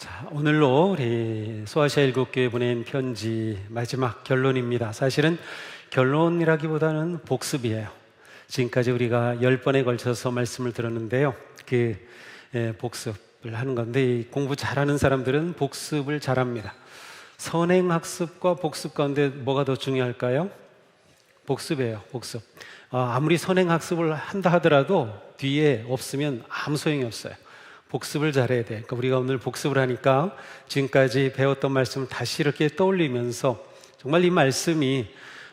자, 오늘로 우리 소아시아 일곱교회 보낸 편지 마지막 결론입니다. 사실은 결론이라기보다는 복습이에요. 지금까지 우리가 10번에 걸쳐서 말씀을 들었는데요. 복습을 하는 건데, 이 공부 잘하는 사람들은 복습을 잘합니다. 선행학습과 복습 가운데 뭐가 더 중요할까요? 복습이에요. 복습. 아무리 선행학습을 한다 하더라도 뒤에 없으면 아무 소용이 없어요. 복습을 잘해야 돼. 그러니까 우리가 오늘 복습을 하니까 지금까지 배웠던 말씀을 다시 이렇게 떠올리면서 정말 이 말씀이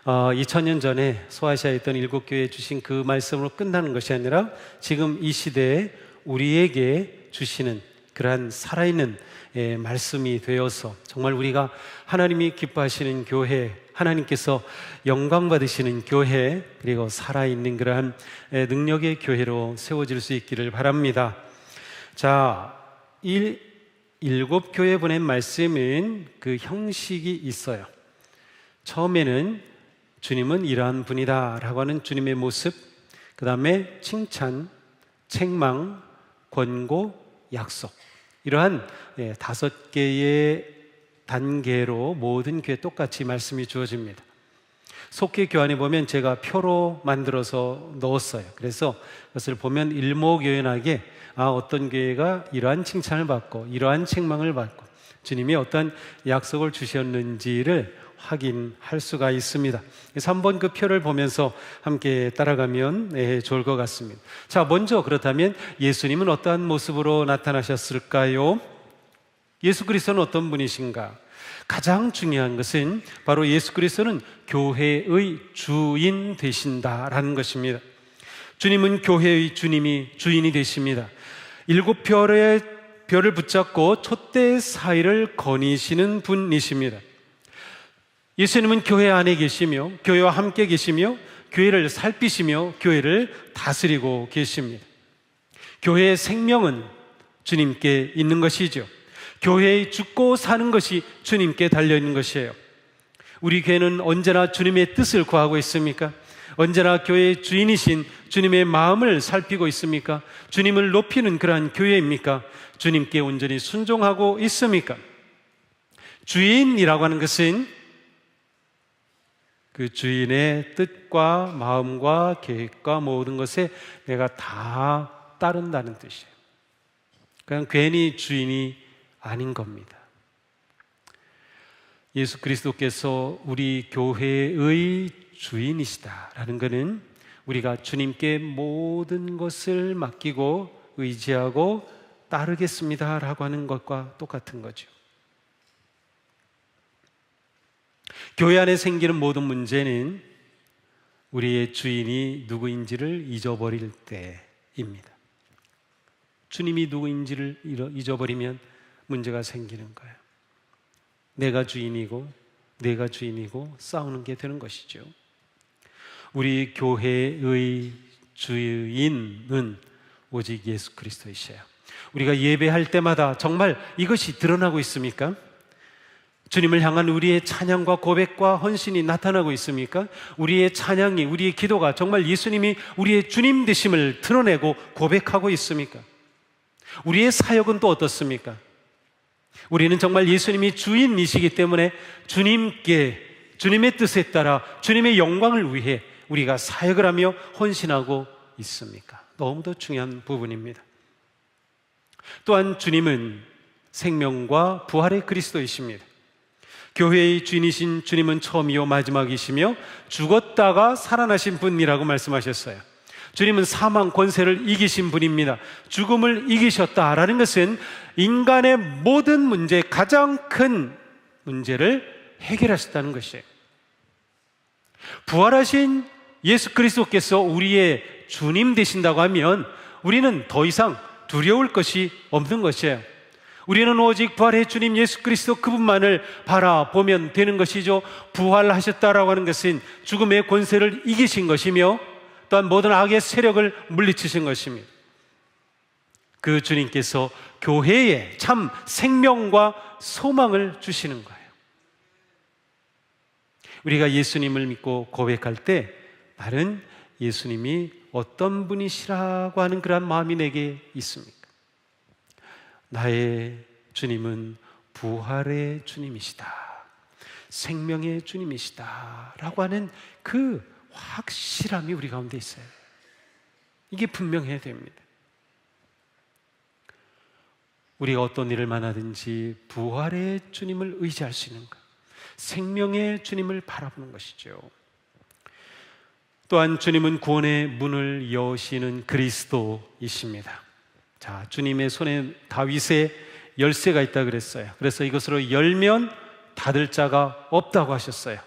2000년 전에 소아시아에 있던 일곱교회에 주신 그 말씀으로 끝나는 것이 아니라 지금 이 시대에 우리에게 주시는 그러한 살아있는 말씀이 되어서 정말 우리가 하나님이 기뻐하시는 교회, 하나님께서 영광 받으시는 교회, 그리고 살아있는 그러한 능력의 교회로 세워질 수 있기를 바랍니다. 자, 일곱 교회 보낸 말씀은 그 형식이 있어요. 처음에는 주님은 이러한 분이다 라고 하는 주님의 모습, 그 다음에 칭찬, 책망, 권고, 약속, 이러한 5개의 단계로 모든 교회에 똑같이 말씀이 주어집니다. 속기 교환에 보면 제가 표로 만들어서 넣었어요. 그래서 그것을 보면 일목요연하게 어떤 교회가 이러한 칭찬을 받고 이러한 책망을 받고 주님이 어떤 약속을 주셨는지를 확인할 수가 있습니다. 그래서 한번 그 표를 보면서 함께 따라가면 좋을 것 같습니다. 자, 먼저 그렇다면 예수님은 어떠한 모습으로 나타나셨을까요? 예수 그리스도는 어떤 분이신가? 가장 중요한 것은 바로 예수 그리스도는 교회의 주인 되신다라는 것입니다. 주님은 교회의 주인이 되십니다. 7별의 별을 붙잡고 촛대 사이를 거니시는 분이십니다. 예수님은 교회 안에 계시며 교회와 함께 계시며 교회를 살피시며 교회를 다스리고 계십니다. 교회의 생명은 주님께 있는 것이죠. 교회에 죽고 사는 것이 주님께 달려있는 것이에요. 우리 교회는 언제나 주님의 뜻을 구하고 있습니까? 언제나 교회의 주인이신 주님의 마음을 살피고 있습니까? 주님을 높이는 그러한 교회입니까? 주님께 온전히 순종하고 있습니까? 주인이라고 하는 것은 그 주인의 뜻과 마음과 계획과 모든 것에 내가 다 따른다는 뜻이에요. 그냥 괜히 주인이 아닌 겁니다. 예수 그리스도께서 우리 교회의 주인이시다라는 것은 우리가 주님께 모든 것을 맡기고 의지하고 따르겠습니다라고 하는 것과 똑같은 거죠. 교회 안에 생기는 모든 문제는 우리의 주인이 누구인지를 잊어버릴 때입니다. 주님이 누구인지를 잊어버리면 문제가 생기는 거예요. 내가 주인이고 싸우는 게 되는 것이죠. 우리 교회의 주인은 오직 예수 그리스도이셔요. 우리가 예배할 때마다 정말 이것이 드러나고 있습니까? 주님을 향한 우리의 찬양과 고백과 헌신이 나타나고 있습니까? 우리의 찬양이, 우리의 기도가 정말 예수님이 우리의 주님 되심을 드러내고 고백하고 있습니까? 우리의 사역은 또 어떻습니까? 우리는 정말 예수님이 주인이시기 때문에 주님의 뜻에 따라 주님의 영광을 위해 우리가 사역을 하며 헌신하고 있습니까? 너무도 중요한 부분입니다. 또한 주님은 생명과 부활의 그리스도이십니다. 교회의 주인이신 주님은 처음이요 마지막이시며 죽었다가 살아나신 분이라고 말씀하셨어요. 주님은 사망 권세를 이기신 분입니다. 죽음을 이기셨다라는 것은 인간의 모든 문제, 가장 큰 문제를 해결하셨다는 것이에요. 부활하신 예수 그리스도께서 우리의 주님 되신다고 하면 우리는 더 이상 두려울 것이 없는 것이에요. 우리는 오직 부활의 주님 예수 그리스도 그분만을 바라보면 되는 것이죠. 부활하셨다라고 하는 것은 죽음의 권세를 이기신 것이며 또한 모든 악의 세력을 물리치신 것입니다. 그 주님께서 교회에 참 생명과 소망을 주시는 거예요. 우리가 예수님을 믿고 고백할 때 나는 예수님이 어떤 분이시라고 하는 그런 마음이 내게 있습니까? 나의 주님은 부활의 주님이시다, 생명의 주님이시다 라고 하는 그 확실함이 우리 가운데 있어요. 이게 분명해야 됩니다. 우리가 어떤 일을 만나든지 부활의 주님을 의지할 수 있는 것, 생명의 주님을 바라보는 것이죠. 또한 주님은 구원의 문을 여시는 그리스도이십니다. 자, 주님의 손에 다윗의 열쇠가 있다 그랬어요. 그래서 이것으로 열면 닫을 자가 없다고 하셨어요.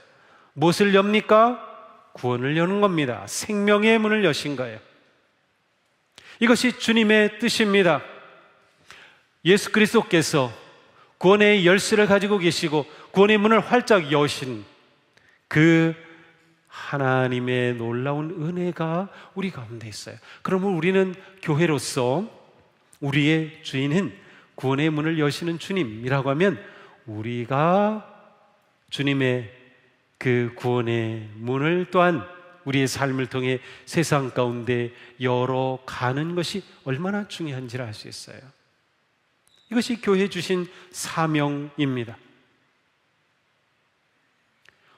무엇을 엽니까? 구원을 여는 겁니다. 생명의 문을 여신 거예요. 이것이 주님의 뜻입니다. 예수 그리스도께서 구원의 열쇠를 가지고 계시고 구원의 문을 활짝 여신 그 하나님의 놀라운 은혜가 우리 가운데 있어요. 그러면 우리는 교회로서 우리의 주인은 구원의 문을 여시는 주님이라고 하면 우리가 주님의 그 구원의 문을 또한 우리의 삶을 통해 세상 가운데 열어가는 것이 얼마나 중요한지를 알 수 있어요. 이것이 교회에 주신 사명입니다.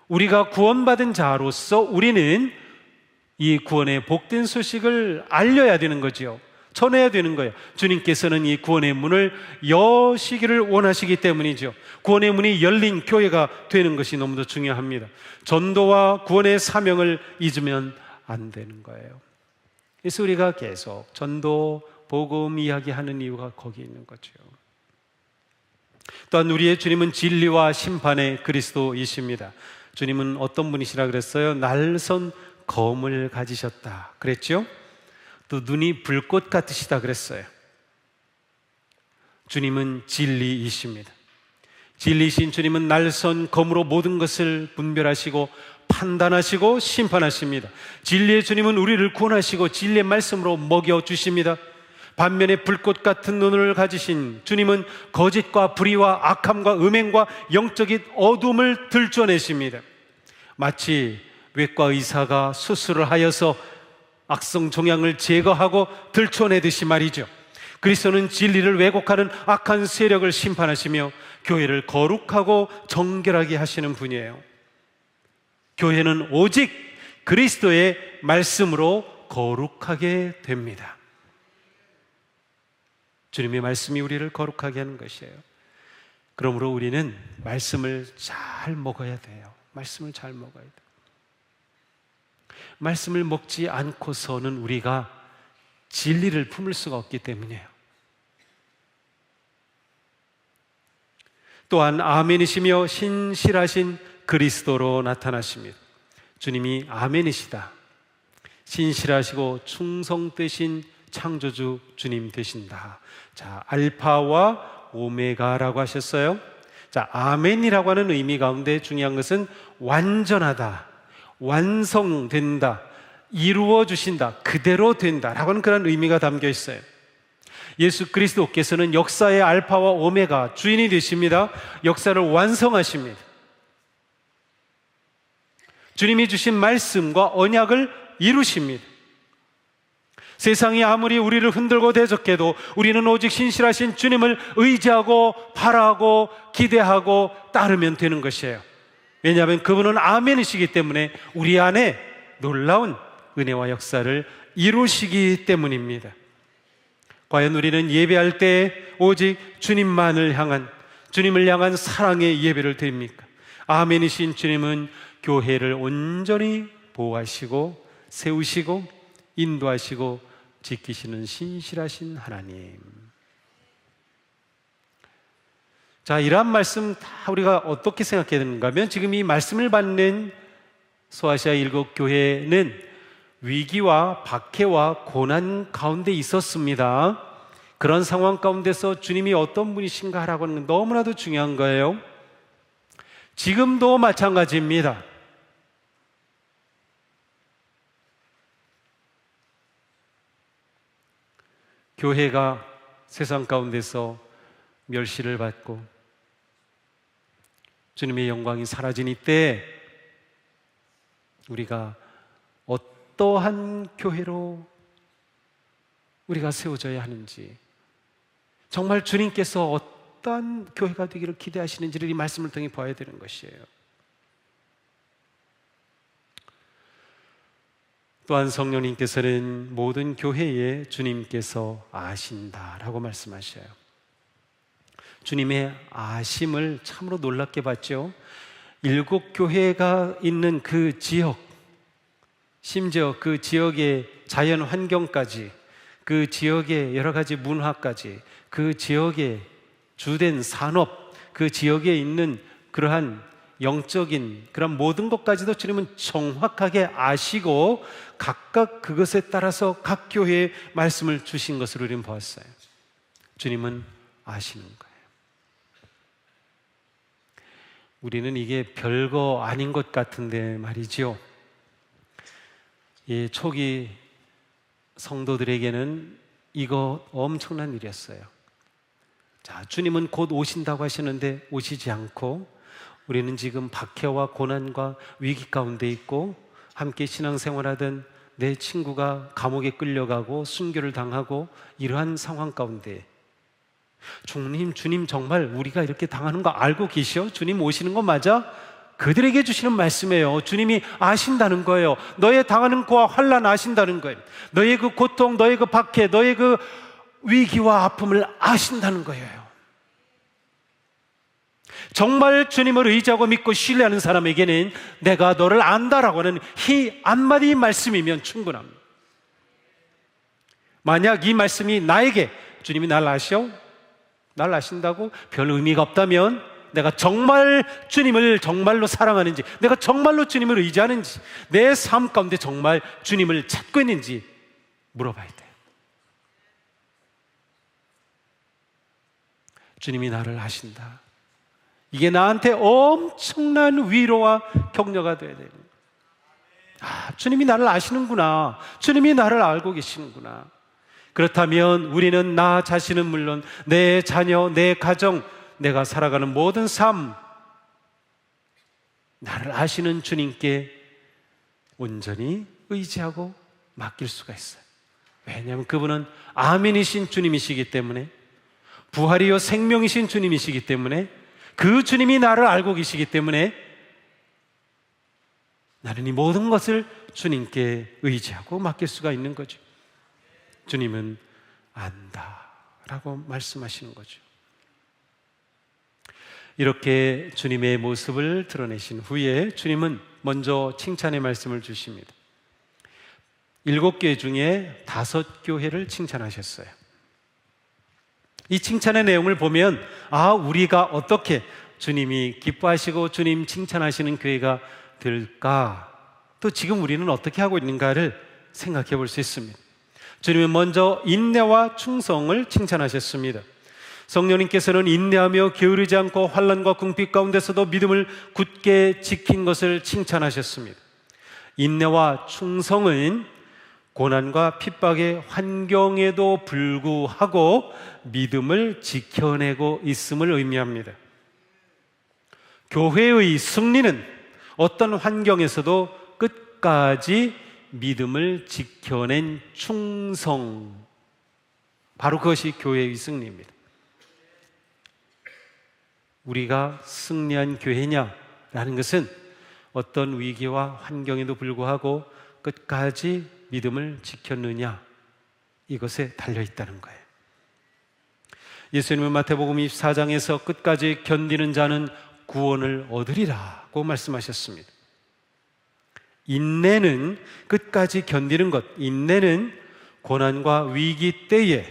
우리가 구원받은 자로서 우리는 이 구원의 복된 소식을 알려야 되는 거죠. 전해야 되는 거예요. 주님께서는 이 구원의 문을 여시기를 원하시기 때문이죠. 구원의 문이 열린 교회가 되는 것이 너무도 중요합니다. 전도와 구원의 사명을 잊으면 안 되는 거예요. 그래서 우리가 계속 전도, 복음 이야기하는 이유가 거기에 있는 거죠. 또한 우리의 주님은 진리와 심판의 그리스도이십니다. 주님은 어떤 분이시라 그랬어요? 날선 검을 가지셨다 그랬죠? 또 눈이 불꽃 같으시다 그랬어요. 주님은 진리이십니다. 진리이신 주님은 날선 검으로 모든 것을 분별하시고 판단하시고 심판하십니다. 진리의 주님은 우리를 구원하시고 진리의 말씀으로 먹여주십니다. 반면에 불꽃 같은 눈을 가지신 주님은 거짓과 불의와 악함과 음행과 영적인 어둠을 들춰내십니다. 마치 외과 의사가 수술을 하여서 악성 종양을 제거하고 들춰내듯이 말이죠. 그리스도는 진리를 왜곡하는 악한 세력을 심판하시며 교회를 거룩하고 정결하게 하시는 분이에요. 교회는 오직 그리스도의 말씀으로 거룩하게 됩니다. 주님의 말씀이 우리를 거룩하게 하는 것이에요. 그러므로 우리는 말씀을 잘 먹어야 돼요. 말씀을 잘 먹어야 돼요. 말씀을 먹지 않고서는 우리가 진리를 품을 수가 없기 때문이에요. 또한 아멘이시며 신실하신 그리스도로 나타나십니다. 주님이 아멘이시다, 신실하시고 충성되신 창조주 주님 되신다. 자, 알파와 오메가라고 하셨어요. 자, 아멘이라고 하는 의미 가운데 중요한 것은 완전하다, 완성된다, 이루어 주신다, 그대로 된다라고 하는 그런 의미가 담겨 있어요. 예수 그리스도께서는 역사의 알파와 오메가 주인이 되십니다. 역사를 완성하십니다. 주님이 주신 말씀과 언약을 이루십니다. 세상이 아무리 우리를 흔들고 대적해도 우리는 오직 신실하신 주님을 의지하고 바라고 기대하고 따르면 되는 것이에요. 왜냐하면 그분은 아멘이시기 때문에 우리 안에 놀라운 은혜와 역사를 이루시기 때문입니다. 과연 우리는 예배할 때 오직 주님을 향한 사랑의 예배를 드립니까? 아멘이신 주님은 교회를 온전히 보호하시고 세우시고 인도하시고 지키시는 신실하신 하나님. 자, 이러한 말씀 다 우리가 어떻게 생각해야 되는가 하면 지금 이 말씀을 받는 소아시아 일곱 교회는 위기와 박해와 고난 가운데 있었습니다. 그런 상황 가운데서 주님이 어떤 분이신가 하라고 하는 건 너무나도 중요한 거예요. 지금도 마찬가지입니다. 교회가 세상 가운데서 멸시를 받고 주님의 영광이 사라진 이때 우리가 어떠한 교회로 우리가 세워져야 하는지, 정말 주님께서 어떠한 교회가 되기를 기대하시는지를 이 말씀을 통해 봐야 되는 것이에요. 또한 성령님께서는 모든 교회에 주님께서 아신다라고 말씀하셔요. 주님의 아심을 참으로 놀랍게 봤죠. 7교회가 있는 그 지역, 심지어 그 지역의 자연 환경까지, 그 지역의 여러 가지 문화까지, 그 지역의 주된 산업, 그 지역에 있는 그러한 영적인 그런 모든 것까지도 주님은 정확하게 아시고 각각 그것에 따라서 각 교회에 말씀을 주신 것으로 우리는 보았어요. 주님은 아시는 거예요. 우리는 이게 별거 아닌 것 같은데 말이죠. 이 초기 성도들에게는 이거 엄청난 일이었어요. 자, 주님은 곧 오신다고 하시는데 오시지 않고 우리는 지금 박해와 고난과 위기 가운데 있고 함께 신앙생활하던 내 친구가 감옥에 끌려가고 순교를 당하고 이러한 상황 가운데 주님 정말 우리가 이렇게 당하는 거 알고 계시오? 주님 오시는 거 맞아? 그들에게 주시는 말씀이에요. 주님이 아신다는 거예요. 너의 당하는 고와 환난 아신다는 거예요. 너의 그 고통, 너의 그 박해, 너의 그 위기와 아픔을 아신다는 거예요. 정말 주님을 의지하고 믿고 신뢰하는 사람에게는 내가 너를 안다라고 하는 이 한마디 말씀이면 충분합니다. 만약 이 말씀이 나에게 주님이 날 아시오? 날 아신다고 별 의미가 없다면 내가 정말 주님을 정말로 사랑하는지, 내가 정말로 주님을 의지하는지, 내 삶 가운데 정말 주님을 찾고 있는지 물어봐야 돼요. 주님이 나를 아신다. 이게 나한테 엄청난 위로와 격려가 돼야 돼요. 아, 주님이 나를 아시는구나. 주님이 나를 알고 계시는구나. 그렇다면 우리는 나 자신은 물론 내 자녀, 내 가정, 내가 살아가는 모든 삶, 나를 아시는 주님께 온전히 의지하고 맡길 수가 있어요. 왜냐하면 그분은 아멘이신 주님이시기 때문에, 부활이요 생명이신 주님이시기 때문에, 그 주님이 나를 알고 계시기 때문에 나는 이 모든 것을 주님께 의지하고 맡길 수가 있는 거죠. 주님은 안다라고 말씀하시는 거죠. 이렇게 주님의 모습을 드러내신 후에 주님은 먼저 칭찬의 말씀을 주십니다. 7교회 중에 5교회를 칭찬하셨어요. 이 칭찬의 내용을 보면 우리가 어떻게 주님이 기뻐하시고 주님 칭찬하시는 교회가 될까, 또 지금 우리는 어떻게 하고 있는가를 생각해 볼 수 있습니다. 주님은 먼저 인내와 충성을 칭찬하셨습니다. 성령님께서는 인내하며 게으르지 않고 환난과 궁핍 가운데서도 믿음을 굳게 지킨 것을 칭찬하셨습니다. 인내와 충성은 고난과 핍박의 환경에도 불구하고 믿음을 지켜내고 있음을 의미합니다. 교회의 승리는 어떤 환경에서도 끝까지 믿음을 지켜낸 충성, 바로 그것이 교회의 승리입니다. 우리가 승리한 교회냐라는 것은 어떤 위기와 환경에도 불구하고 끝까지 믿음을 지켰느냐, 이것에 달려있다는 거예요. 예수님은 마태복음 24장에서 끝까지 견디는 자는 구원을 얻으리라고 말씀하셨습니다. 인내는 끝까지 견디는 것, 인내는 고난과 위기 때에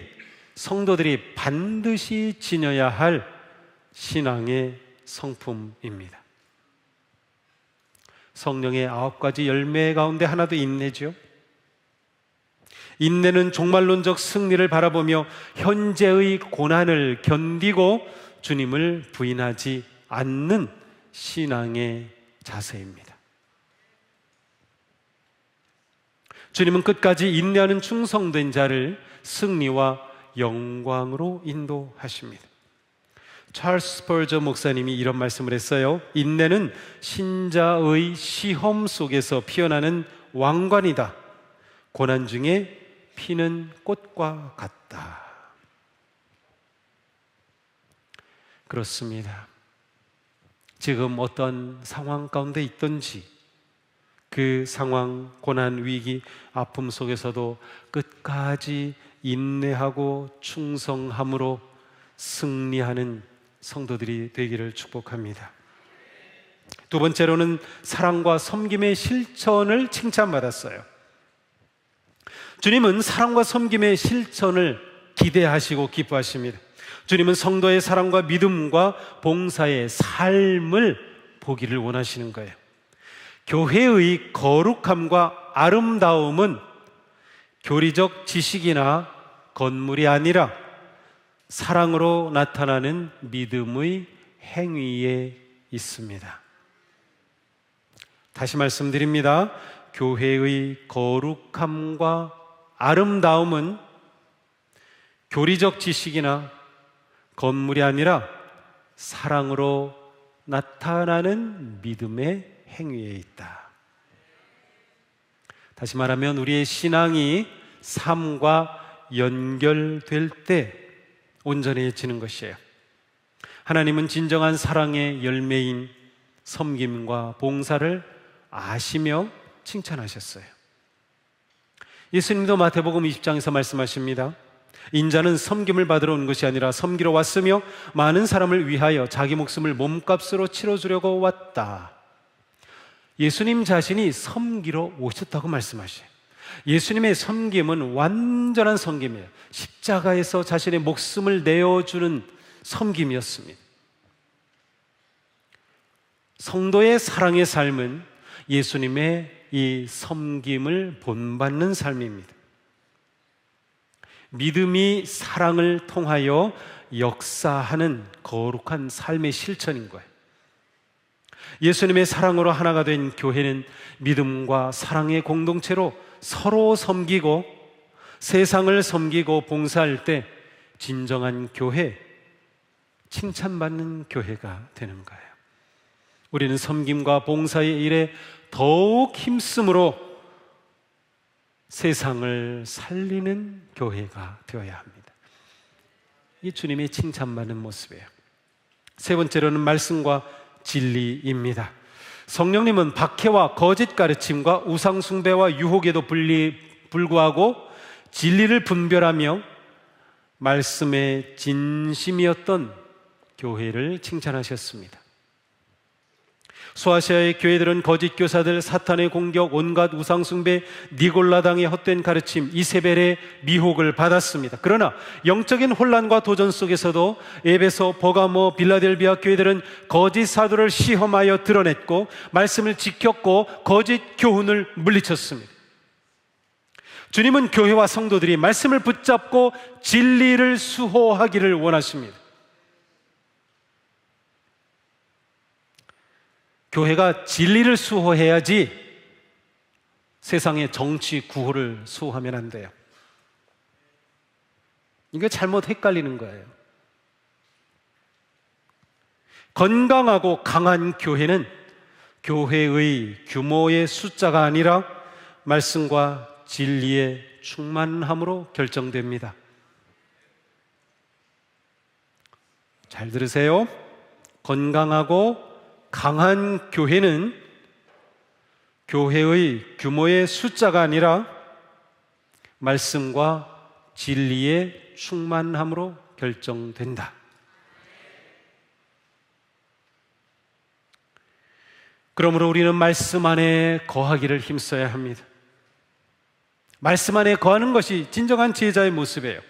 성도들이 반드시 지녀야 할 신앙의 성품입니다. 성령의 9가지 열매 가운데 하나도 인내죠. 인내는 종말론적 승리를 바라보며 현재의 고난을 견디고 주님을 부인하지 않는 신앙의 자세입니다. 주님은 끝까지 인내하는 충성된 자를 승리와 영광으로 인도하십니다. 찰스 스퍼저 목사님이 이런 말씀을 했어요. 인내는 신자의 시험 속에서 피어나는 왕관이다. 고난 중에 피는 꽃과 같다. 그렇습니다. 지금 어떤 상황 가운데 있든지 그 상황, 고난, 위기, 아픔 속에서도 끝까지 인내하고 충성함으로 승리하는 성도들이 되기를 축복합니다. 두 번째로는 사랑과 섬김의 실천을 칭찬받았어요. 주님은 사랑과 섬김의 실천을 기대하시고 기뻐하십니다. 주님은 성도의 사랑과 믿음과 봉사의 삶을 보기를 원하시는 거예요. 교회의 거룩함과 아름다움은 교리적 지식이나 건물이 아니라 사랑으로 나타나는 믿음의 행위에 있습니다. 다시 말씀드립니다. 교회의 거룩함과 아름다움은 교리적 지식이나 건물이 아니라 사랑으로 나타나는 믿음의 행위에 있다. 다시 말하면 우리의 신앙이 삶과 연결될 때 온전해지는 것이에요. 하나님은 진정한 사랑의 열매인 섬김과 봉사를 아시며 칭찬하셨어요. 예수님도 마태복음 20장에서 말씀하십니다. 인자는 섬김을 받으러 온 것이 아니라 섬기러 왔으며 많은 사람을 위하여 자기 목숨을 몸값으로 치러주려고 왔다. 예수님 자신이 섬기러 오셨다고 말씀하셔요. 예수님의 섬김은 완전한 섬김이에요. 십자가에서 자신의 목숨을 내어주는 섬김이었습니다. 성도의 사랑의 삶은 예수님의 이 섬김을 본받는 삶입니다. 믿음이 사랑을 통하여 역사하는 거룩한 삶의 실천인 거예요. 예수님의 사랑으로 하나가 된 교회는 믿음과 사랑의 공동체로 서로 섬기고 세상을 섬기고 봉사할 때 진정한 교회, 칭찬받는 교회가 되는 거예요. 우리는 섬김과 봉사의 일에 더욱 힘쓰므로 세상을 살리는 교회가 되어야 합니다. 이 주님의 칭찬받는 모습이에요. 세 번째로는 말씀과 진리입니다. 성령님은 박해와 거짓 가르침과 우상 숭배와 유혹에도 불구하고 진리를 분별하며 말씀의 진심이었던 교회를 칭찬하셨습니다. 소아시아의 교회들은 거짓 교사들, 사탄의 공격, 온갖 우상 숭배, 니골라당의 헛된 가르침, 이세벨의 미혹을 받았습니다. 그러나 영적인 혼란과 도전 속에서도 에베소, 버가모, 빌라델비아 교회들은 거짓 사도를 시험하여 드러냈고 말씀을 지켰고 거짓 교훈을 물리쳤습니다. 주님은 교회와 성도들이 말씀을 붙잡고 진리를 수호하기를 원하십니다. 교회가 진리를 수호해야지 세상의 정치 구호를 수호하면 안 돼요. 이게 잘못 헷갈리는 거예요. 건강하고 강한 교회는 교회의 규모의 숫자가 아니라 말씀과 진리의 충만함으로 결정됩니다. 잘 들으세요. 건강하고 강한 교회는 교회의 규모의 숫자가 아니라 말씀과 진리의 충만함으로 결정된다. 그러므로 우리는 말씀 안에 거하기를 힘써야 합니다. 말씀 안에 거하는 것이 진정한 제자의 모습이에요.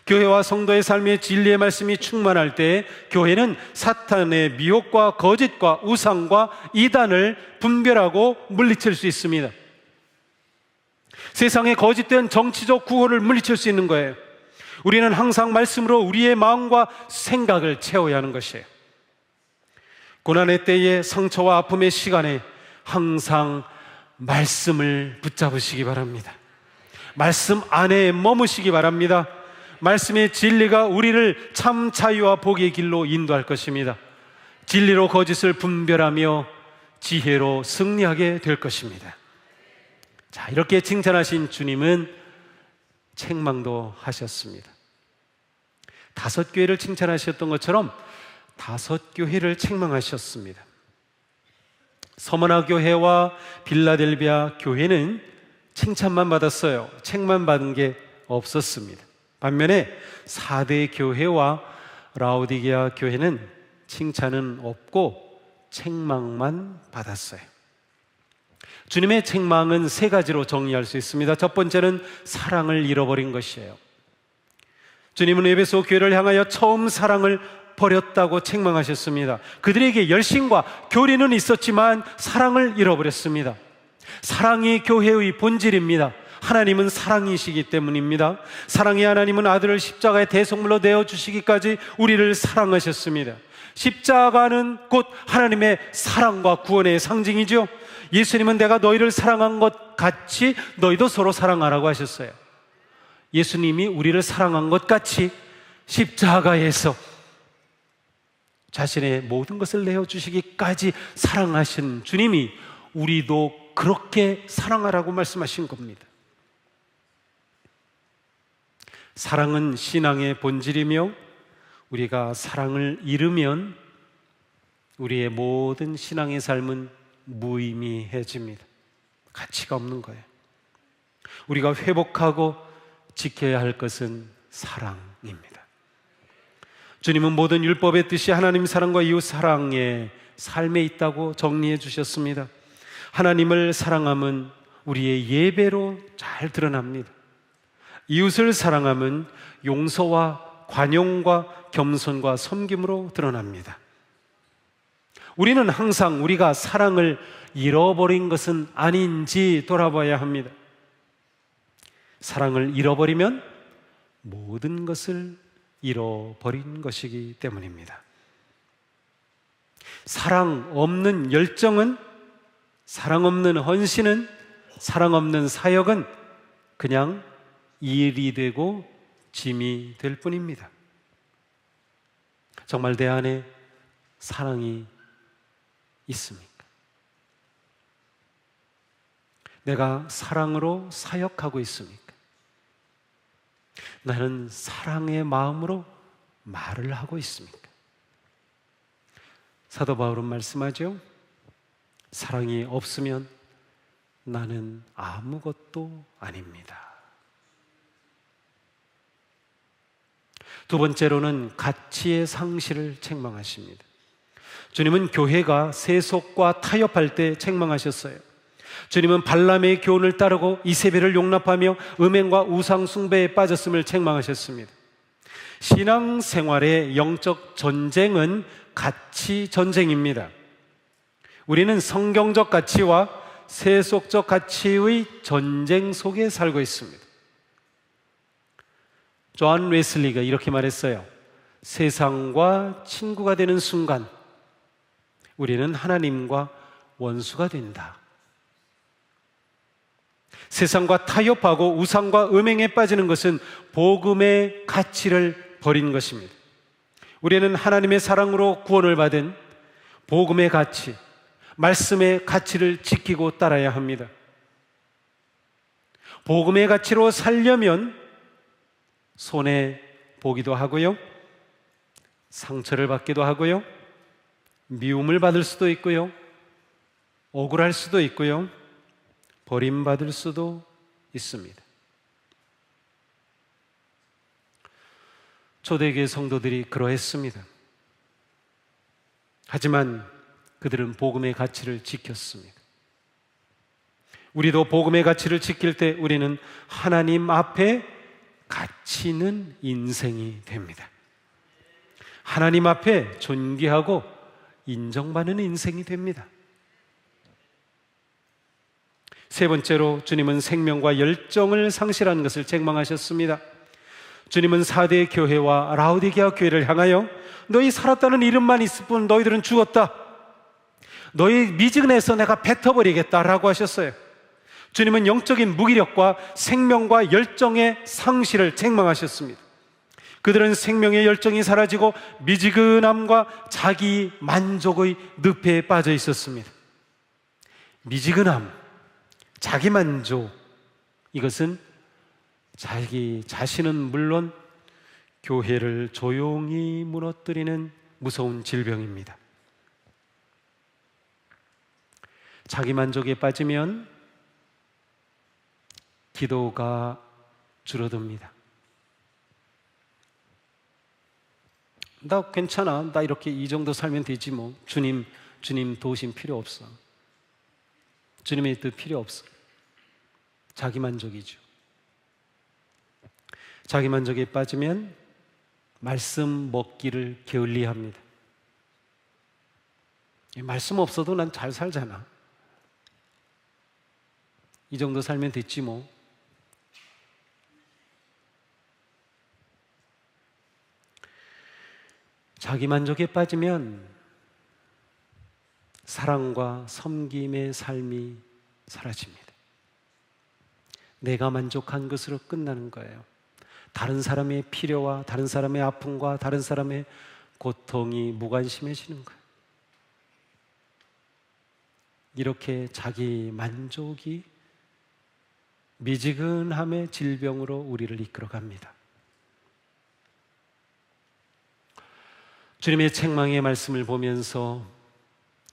교회와 성도의 삶의 진리의 말씀이 충만할 때 교회는 사탄의 미혹과 거짓과 우상과 이단을 분별하고 물리칠 수 있습니다. 세상의 거짓된 정치적 구호를 물리칠 수 있는 거예요. 우리는 항상 말씀으로 우리의 마음과 생각을 채워야 하는 것이에요. 고난의 때에 상처와 아픔의 시간에 항상 말씀을 붙잡으시기 바랍니다. 말씀 안에 머무시기 바랍니다. 말씀의 진리가 우리를 참 자유와 복의 길로 인도할 것입니다. 진리로 거짓을 분별하며 지혜로 승리하게 될 것입니다. 자, 이렇게 칭찬하신 주님은 책망도 하셨습니다. 5 교회를 칭찬하셨던 것처럼 5교회를 책망하셨습니다. 서머나 교회와 빌라델비아 교회는 칭찬만 받았어요. 책만 받은 게 없었습니다. 반면에 사대 교회와 라오디게아 교회는 칭찬은 없고 책망만 받았어요. 주님의 책망은 3가지로 정리할 수 있습니다. 첫 번째는 사랑을 잃어버린 것이에요. 주님은 에베소 교회를 향하여 처음 사랑을 버렸다고 책망하셨습니다. 그들에게 열심과 교리는 있었지만 사랑을 잃어버렸습니다. 사랑이 교회의 본질입니다. 하나님은 사랑이시기 때문입니다. 사랑의 하나님은 아들을 십자가의 대속물로 내어주시기까지 우리를 사랑하셨습니다. 십자가는 곧 하나님의 사랑과 구원의 상징이죠. 예수님은 내가 너희를 사랑한 것 같이 너희도 서로 사랑하라고 하셨어요. 예수님이 우리를 사랑한 것 같이 십자가에서 자신의 모든 것을 내어주시기까지 사랑하신 주님이 우리도 그렇게 사랑하라고 말씀하신 겁니다. 사랑은 신앙의 본질이며 우리가 사랑을 잃으면 우리의 모든 신앙의 삶은 무의미해집니다. 가치가 없는 거예요. 우리가 회복하고 지켜야 할 것은 사랑입니다. 주님은 모든 율법의 뜻이 하나님 사랑과 이웃 사랑의 삶에 있다고 정리해 주셨습니다. 하나님을 사랑함은 우리의 예배로 잘 드러납니다. 이웃을 사랑함은 용서와 관용과 겸손과 섬김으로 드러납니다. 우리는 항상 우리가 사랑을 잃어버린 것은 아닌지 돌아봐야 합니다. 사랑을 잃어버리면 모든 것을 잃어버린 것이기 때문입니다. 사랑 없는 열정은, 사랑 없는 헌신은, 사랑 없는 사역은 그냥 일이 되고 짐이 될 뿐입니다. 정말 내 안에 사랑이 있습니까? 내가 사랑으로 사역하고 있습니까? 나는 사랑의 마음으로 말을 하고 있습니까? 사도 바울은 말씀하죠. 사랑이 없으면 나는 아무것도 아닙니다. 두 번째로는 가치의 상실을 책망하십니다. 주님은 교회가 세속과 타협할 때 책망하셨어요. 주님은 발람의 교훈을 따르고 이세벨을 용납하며 음행과 우상 숭배에 빠졌음을 책망하셨습니다. 신앙생활의 영적 전쟁은 가치 전쟁입니다. 우리는 성경적 가치와 세속적 가치의 전쟁 속에 살고 있습니다. 존 웨슬리가 이렇게 말했어요. 세상과 친구가 되는 순간 우리는 하나님과 원수가 된다. 세상과 타협하고 우상과 음행에 빠지는 것은 복음의 가치를 버린 것입니다. 우리는 하나님의 사랑으로 구원을 받은 복음의 가치, 말씀의 가치를 지키고 따라야 합니다. 복음의 가치로 살려면 손해 보기도 하고요, 상처를 받기도 하고요, 미움을 받을 수도 있고요, 억울할 수도 있고요, 버림받을 수도 있습니다. 초대교회 성도들이 그러했습니다. 하지만 그들은 복음의 가치를 지켰습니다. 우리도 복음의 가치를 지킬 때 우리는 하나님 앞에 가치 있는 인생이 됩니다. 하나님 앞에 존귀하고 인정받는 인생이 됩니다. 세 번째로 주님은 생명과 열정을 상실하는 것을 책망하셨습니다. 주님은 사대 교회와 라오디게아 교회를 향하여 너희 살았다는 이름만 있을 뿐 너희들은 죽었다. 너희 미증에서 내가 뱉어버리겠다라고 하셨어요. 주님은 영적인 무기력과 생명과 열정의 상실을 책망하셨습니다. 그들은 생명의 열정이 사라지고 미지근함과 자기 만족의 늪에 빠져 있었습니다. 미지근함, 자기 만족, 이것은 자기 자신은 물론 교회를 조용히 무너뜨리는 무서운 질병입니다. 자기만족에 빠지면 기도가 줄어듭니다. 나 괜찮아. 나 이렇게 이 정도 살면 되지 뭐. 주님 도우심 필요 없어. 주님의 뜻 필요 없어. 자기만족이죠. 자기만족에 빠지면 말씀 먹기를 게을리합니다. 말씀 없어도 난 잘 살잖아. 이 정도 살면 됐지 뭐. 자기만족에 빠지면 사랑과 섬김의 삶이 사라집니다. 내가 만족한 것으로 끝나는 거예요. 다른 사람의 필요와 다른 사람의 아픔과 다른 사람의 고통이 무관심해지는 거예요. 이렇게 자기 만족이 미지근함의 질병으로 우리를 이끌어갑니다. 주님의 책망의 말씀을 보면서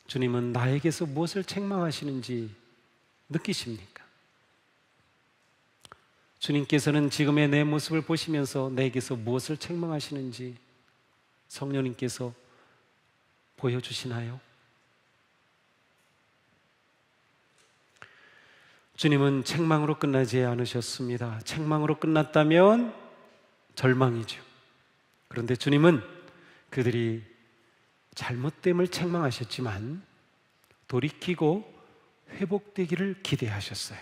주님은 나에게서 무엇을 책망하시는지 느끼십니까? 주님께서는 지금의 내 모습을 보시면서 내게서 무엇을 책망하시는지 성령님께서 보여주시나요? 주님은 책망으로 끝나지 않으셨습니다. 책망으로 끝났다면 절망이죠. 그런데 주님은 그들이 잘못됨을 책망하셨지만 돌이키고 회복되기를 기대하셨어요.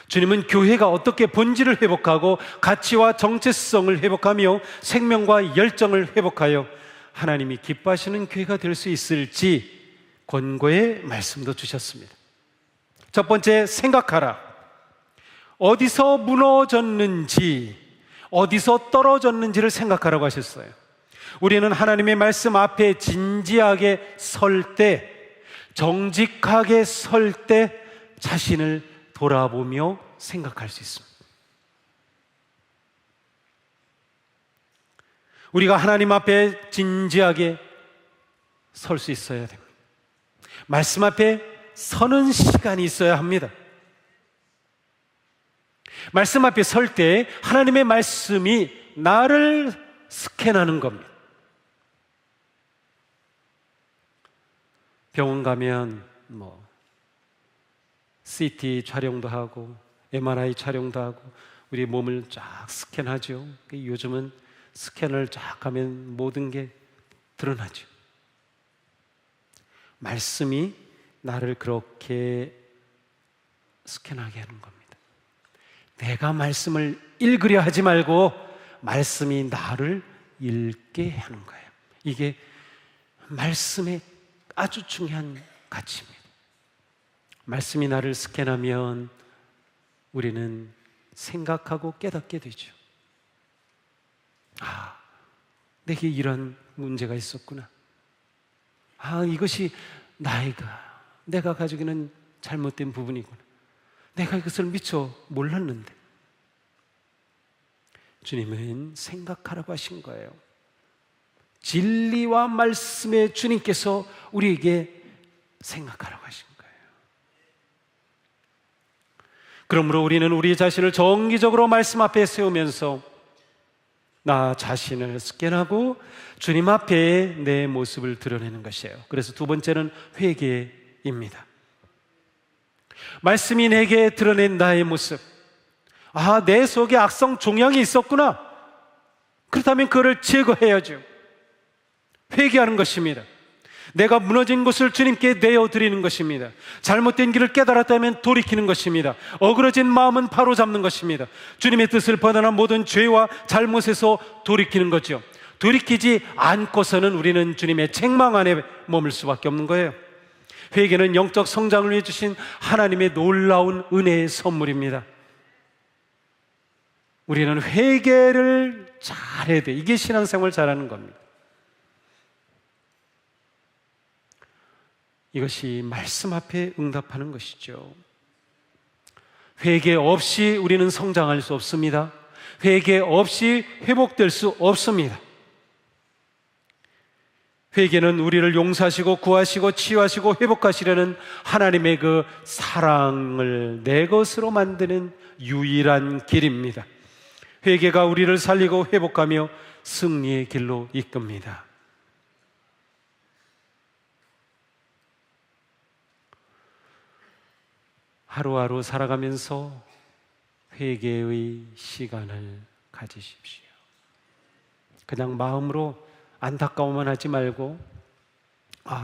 주님은 교회가 어떻게 본질을 회복하고 가치와 정체성을 회복하며 생명과 열정을 회복하여 하나님이 기뻐하시는 교회가 될 수 있을지 권고의 말씀도 주셨습니다. 첫 번째, 생각하라. 어디서 무너졌는지, 어디서 떨어졌는지를 생각하라고 하셨어요. 우리는 하나님의 말씀 앞에 진지하게 설 때, 정직하게 설 때 자신을 돌아보며 생각할 수 있습니다. 우리가 하나님 앞에 진지하게 설 수 있어야 됩니다. 말씀 앞에 서는 시간이 있어야 합니다. 말씀 앞에 설 때 하나님의 말씀이 나를 스캔하는 겁니다. 병원 가면 CT 촬영도 하고 MRI 촬영도 하고 우리 몸을 쫙 스캔하죠. 요즘은 스캔을 쫙 하면 모든 게 드러나죠. 말씀이 나를 그렇게 스캔하게 하는 겁니다. 내가 말씀을 읽으려 하지 말고 말씀이 나를 읽게 하는 거예요. 이게 말씀의 아주 중요한 가치입니다. 말씀이 나를 스캔하면 우리는 생각하고 깨닫게 되죠. 아, 내게 이런 문제가 있었구나. 아, 이것이 내가 가지고 있는 잘못된 부분이구나. 내가 이것을 미처 몰랐는데. 주님은 생각하라고 하신 거예요. 진리와 말씀의 주님께서 우리에게 생각하라고 하신 거예요. 그러므로 우리는 우리 자신을 정기적으로 말씀 앞에 세우면서 나 자신을 스캔하고 주님 앞에 내 모습을 드러내는 것이에요. 그래서 두 번째는 회개입니다. 말씀이 내게 드러낸 나의 모습. 아, 내 속에 악성 종양이 있었구나. 그렇다면 그를 제거해야죠. 회개하는 것입니다. 내가 무너진 곳을 주님께 내어드리는 것입니다. 잘못된 길을 깨달았다면 돌이키는 것입니다. 어그러진 마음은 바로잡는 것입니다. 주님의 뜻을 벗어난 모든 죄와 잘못에서 돌이키는 거죠. 돌이키지 않고서는 우리는 주님의 책망 안에 머물 수밖에 없는 거예요. 회개는 영적 성장을 위해 주신 하나님의 놀라운 은혜의 선물입니다. 우리는 회개를 잘해야 돼. 이게 신앙생활 잘하는 겁니다. 이것이 말씀 앞에 응답하는 것이죠. 회개 없이 우리는 성장할 수 없습니다. 회개 없이 회복될 수 없습니다. 회개는 우리를 용서하시고 구하시고 치유하시고 회복하시려는 하나님의 그 사랑을 내 것으로 만드는 유일한 길입니다. 회개가 우리를 살리고 회복하며 승리의 길로 이끕니다. 하루하루 살아가면서 회개의 시간을 가지십시오. 그냥 마음으로 안타까워만 하지 말고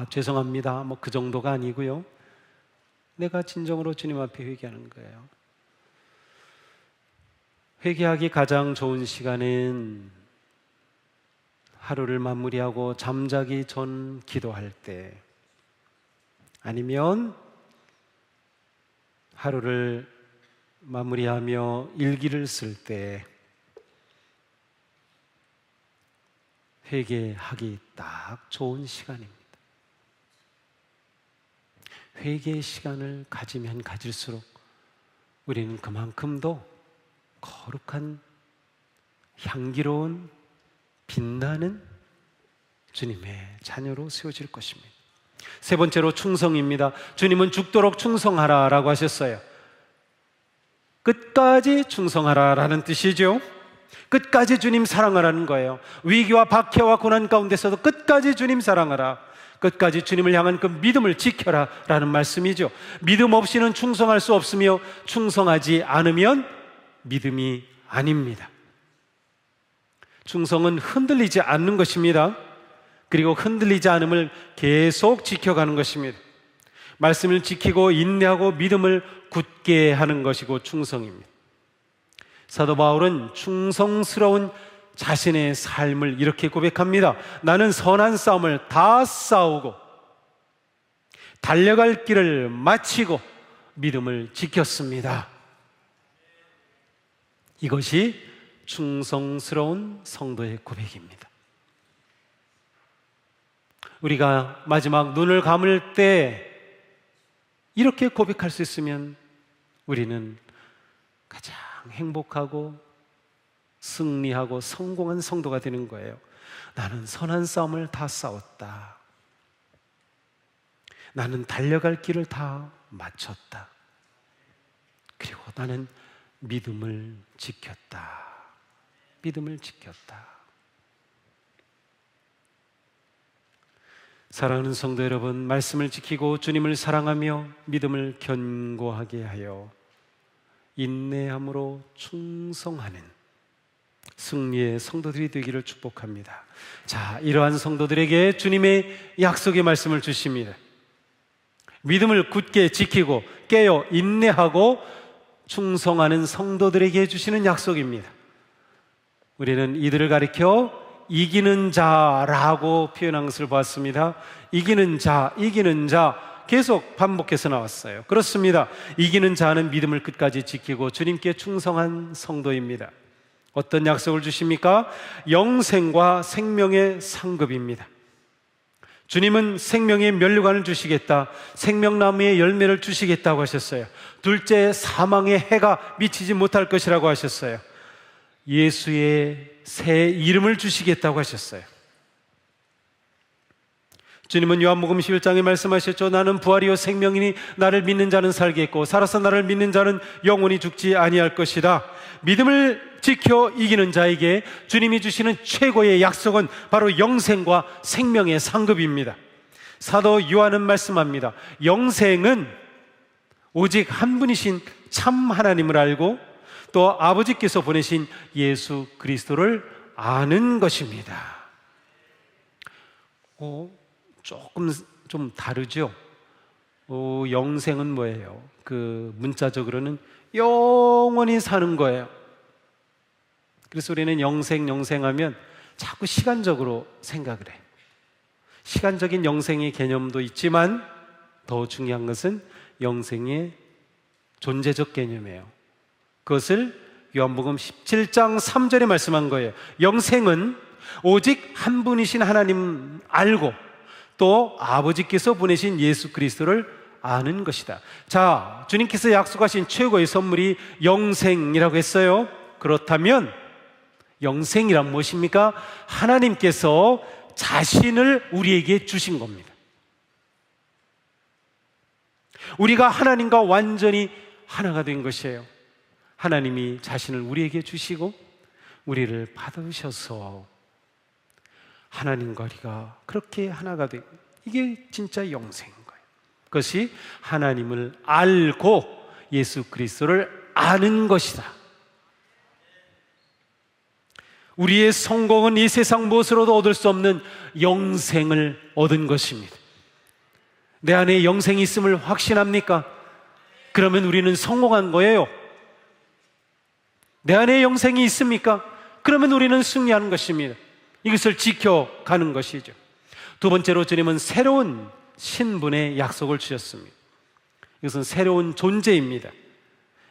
죄송합니다 그 정도가 아니고요, 내가 진정으로 주님 앞에 회개하는 거예요. 회개하기 가장 좋은 시간은 하루를 마무리하고 잠자기 전 기도할 때, 아니면 하루를 마무리하며 일기를 쓸 때 회개하기 딱 좋은 시간입니다. 회개의 시간을 가지면 가질수록 우리는 그만큼 더 거룩한, 향기로운, 빛나는 주님의 자녀로 세워질 것입니다. 세 번째로 충성입니다. 주님은 죽도록 충성하라 라고 하셨어요. 끝까지 충성하라 라는 뜻이죠. 끝까지 주님 사랑하라는 거예요. 위기와 박해와 고난 가운데서도 끝까지 주님 사랑하라, 끝까지 주님을 향한 그 믿음을 지켜라 라는 말씀이죠. 믿음 없이는 충성할 수 없으며 충성하지 않으면 믿음이 아닙니다. 충성은 흔들리지 않는 것입니다. 그리고 흔들리지 않음을 계속 지켜가는 것입니다. 말씀을 지키고 인내하고 믿음을 굳게 하는 것이고 충성입니다. 사도 바울은 충성스러운 자신의 삶을 이렇게 고백합니다. 나는 선한 싸움을 다 싸우고 달려갈 길을 마치고 믿음을 지켰습니다. 이것이 충성스러운 성도의 고백입니다. 우리가 마지막 눈을 감을 때 이렇게 고백할 수 있으면 우리는 가장 행복하고 승리하고 성공한 성도가 되는 거예요. 나는 선한 싸움을 다 싸웠다. 나는 달려갈 길을 다 마쳤다. 그리고 나는 믿음을 지켰다. 믿음을 지켰다. 사랑하는 성도 여러분, 말씀을 지키고 주님을 사랑하며 믿음을 견고하게 하여 인내함으로 충성하는 승리의 성도들이 되기를 축복합니다. 자, 이러한 성도들에게 주님의 약속의 말씀을 주십니다. 믿음을 굳게 지키고 깨어 인내하고 충성하는 성도들에게 주시는 약속입니다. 우리는 이들을 가리켜 이기는 자라고 표현한 것을 봤습니다. 이기는 자, 이기는 자 계속 반복해서 나왔어요. 그렇습니다. 이기는 자는 믿음을 끝까지 지키고 주님께 충성한 성도입니다. 어떤 약속을 주십니까? 영생과 생명의 상급입니다. 주님은 생명의 면류관을 주시겠다, 생명나무의 열매를 주시겠다고 하셨어요. 둘째, 사망의 해가 미치지 못할 것이라고 하셨어요. 예수의 새 이름을 주시겠다고 하셨어요. 주님은 요한복음 11장에 말씀하셨죠. 나는 부활이요 생명이니 나를 믿는 자는 살겠고 살아서 나를 믿는 자는 영원히 죽지 아니할 것이다. 믿음을 지켜 이기는 자에게 주님이 주시는 최고의 약속은 바로 영생과 생명의 상급입니다. 사도 요한은 말씀합니다. 영생은 오직 한 분이신 참 하나님을 알고 또 아버지께서 보내신 예수 그리스도를 아는 것입니다. 조금 좀 다르죠? 영생은 뭐예요? 그 문자적으로는 영원히 사는 거예요. 그래서 우리는 영생하면 자꾸 시간적으로 생각을 해요. 시간적인 영생의 개념도 있지만 더 중요한 것은 영생의 존재적 개념이에요. 그것을 요한복음 17장 3절에 말씀한 거예요. 영생은 오직 한 분이신 하나님 알고 또 아버지께서 보내신 예수 그리스도를 아는 것이다. 자, 주님께서 약속하신 최고의 선물이 영생이라고 했어요. 그렇다면 영생이란 무엇입니까? 하나님께서 자신을 우리에게 주신 겁니다. 우리가 하나님과 완전히 하나가 된 것이에요. 하나님이 자신을 우리에게 주시고 우리를 받으셔서 하나님과 우리가 그렇게 하나가 된, 이게 진짜 영생인 거예요. 그것이 하나님을 알고 예수 그리스도를 아는 것이다. 우리의 성공은 이 세상 무엇으로도 얻을 수 없는 영생을 얻은 것입니다. 내 안에 영생이 있음을 확신합니까? 그러면 우리는 성공한 거예요. 내 안에 영생이 있습니까? 그러면 우리는 승리하는 것입니다. 이것을 지켜가는 것이죠. 두 번째로 주님은 새로운 신분의 약속을 주셨습니다. 이것은 새로운 존재입니다.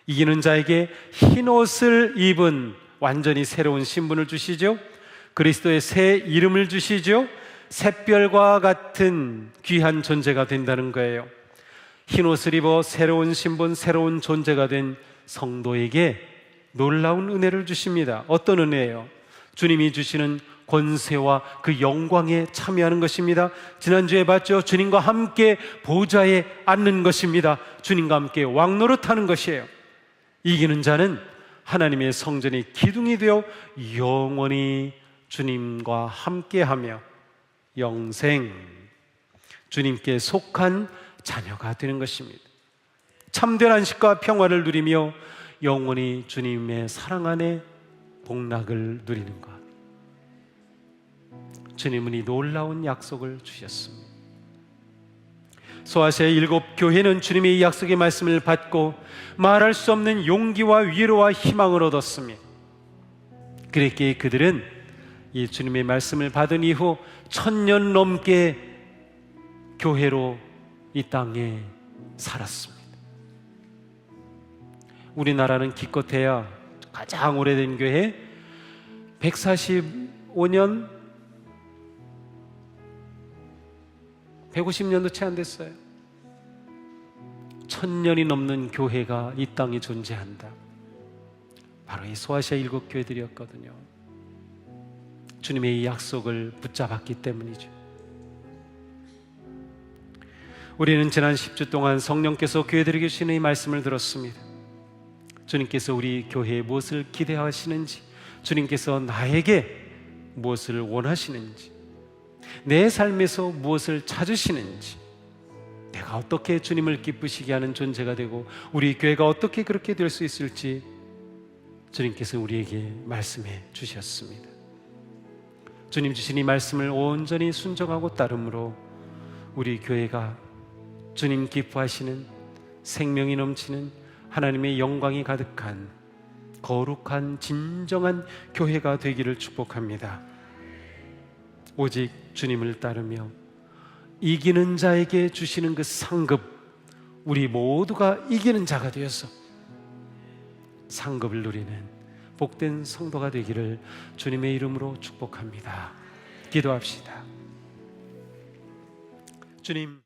이기는 자에게 흰 옷을 입은 완전히 새로운 신분을 주시죠. 그리스도의 새 이름을 주시죠. 샛별과 같은 귀한 존재가 된다는 거예요. 흰 옷을 입어 새로운 신분, 새로운 존재가 된 성도에게 놀라운 은혜를 주십니다. 어떤 은혜예요? 주님이 주시는 권세와 그 영광에 참여하는 것입니다. 지난주에 봤죠? 주님과 함께 보좌에 앉는 것입니다. 주님과 함께 왕노릇하는 것이에요. 이기는 자는 하나님의 성전이 기둥이 되어 영원히 주님과 함께하며 영생, 주님께 속한 자녀가 되는 것입니다. 참된 안식과 평화를 누리며 영원히 주님의 사랑 안에 복락을 누리는 것. 주님은 이 놀라운 약속을 주셨습니다. 소아시아의 7 교회는 주님의 이 약속의 말씀을 받고 말할 수 없는 용기와 위로와 희망을 얻었습니다. 그랬기에 그들은 이 주님의 말씀을 받은 이후 1000년 넘게 교회로 이 땅에 살았습니다. 우리나라는 기껏해야 가장 오래된 교회 145년 150년도 채 안 됐어요. 1000년이 넘는 교회가 이 땅에 존재한다. 바로 이 소아시아 7 교회들이었거든요. 주님의 이 약속을 붙잡았기 때문이죠. 우리는 지난 10주 동안 성령께서 교회들에게 주시는 이 말씀을 들었습니다. 주님께서 우리 교회에 무엇을 기대하시는지, 주님께서 나에게 무엇을 원하시는지, 내 삶에서 무엇을 찾으시는지, 내가 어떻게 주님을 기쁘시게 하는 존재가 되고 우리 교회가 어떻게 그렇게 될 수 있을지 주님께서 우리에게 말씀해 주셨습니다. 주님 주신 이 말씀을 온전히 순종하고 따름으로 우리 교회가 주님 기뻐하시는 생명이 넘치는 하나님의 영광이 가득한 거룩한 진정한 교회가 되기를 축복합니다. 오직 주님을 따르며 이기는 자에게 주시는 그 상급, 우리 모두가 이기는 자가 되어서 상급을 누리는 복된 성도가 되기를 주님의 이름으로 축복합니다. 기도합시다. 주님,